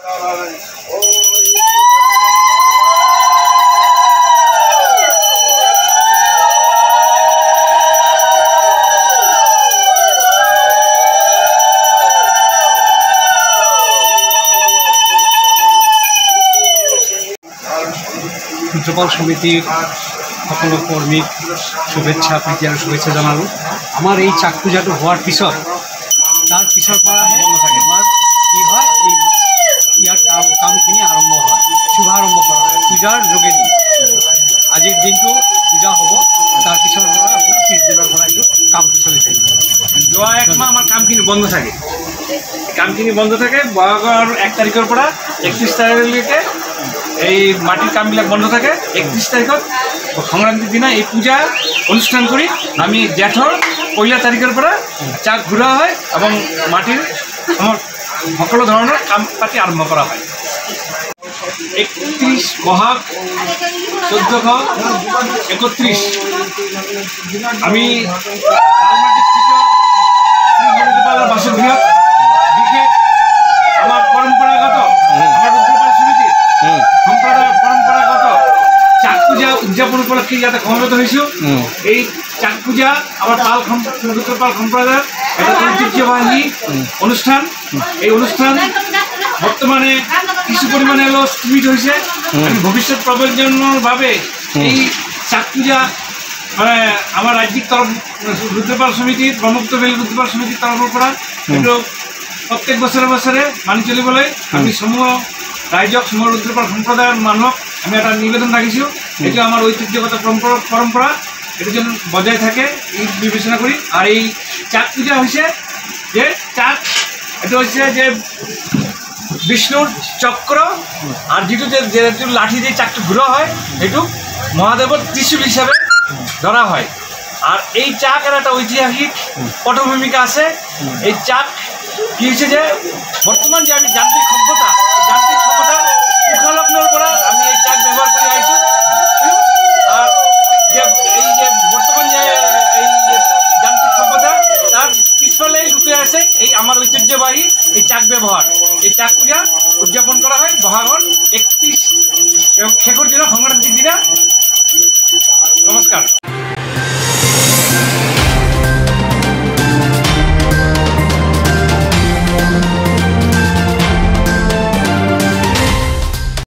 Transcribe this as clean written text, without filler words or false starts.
ৰুদ্ৰপাল সমিতিৰ সকল কৰ্মীক শুভেচ্ছা প্ৰীতি আৰ শুভেচ্ছা জানালো। আমাৰ এই চাক পূজাটো হওয়াৰ পিছত তাৰ পিছৰ পৰাহে এবাৰ কি হয় এই ইয়াৰ কামখিনি আৰম্ভ হয়, শুভাৰম্ভ কৰা হয় পূজাৰ যোগেদি। আজিৰ দিনটো পূজা হ'ব, তাৰ পিছৰ পৰা আপোনাৰ পিছদিনৰ পৰা এইটো কামটো চলি থাকিব। যোৱা একমাহ আমাৰ কামখিনি বন্ধ থাকে, বহাগৰ 1 তাৰিখৰ পৰা 31 তাৰিখলৈকে এই মাটিৰ কামবিলাক বন্ধ থাকে। 31 তাৰিখত সংক্ৰান্তিৰ দিনা এই পূজা অনুষ্ঠান কৰি আমি জেঠৰ 1 তাৰিখৰ পৰা চাক ঘূৰা হয় এবং মাটিৰ সকলো ধৰণৰ কাম পাতি আৰম্ভ কৰা হয়। 31 বহাগ 1431 আমি লালমাটিস্থিত রুদ্রপালের বাসগৃহত বিশেষ আমার পরম্পরাগত আমার রুদ্রপাল সমিতির সম্প্রদায়ের পরম্পরাগত চাক পূজা উদযাপন উপলক্ষে ইয়াতে সমবেত হয়েছো। এই চাক পূজা আমার রুদ্রপাল সম্প্রদায়ের একটা ঐতিহ্যবাহী অনুষ্ঠান। এই অনুষ্ঠান বর্তমানে কিছু পরিমাণে হলেও স্থগিত হয়েছে। ভবিষ্যৎ প্রবর্তনভাবে এই চাক পূজা মানে আমার রাজ্যিক তরফ রুদ্রপাল সমিতির ব্রহ্মপুত্র ভ্যালি রুদ্রপাল সমিতির তৰফৰ পৰা এইটো প্ৰত্যেক বছৰে মানি চলিবলৈ আমি সমূহ ৰাইজক সমূহ রুদ্রপাল সম্প্রদায়ের মানুহক আমি এটা নিবেদন রাখিছোঁ। এইটো আমার ঐতিহ্যগত পরম্পরা, এটা যেন বজায় থাকে এই বিবেচনা করি। আর এই চাক পূজা হৈছে যে চাক, এটা হচ্ছে যে বিষ্ণুর চক্র আর যেটো লাঠি দিয়ে চাকটা ঘুরা হয় এইটো মহাদেবর ত্রিশূল হিসাবে ধরা হয়। আর এই চাক এর একটা ঐতিহাসিক পটভূমিকা আছে। এই চাক কি হয়েছে যে বর্তমান যে আমি যান্ত্রিক সভ্যতা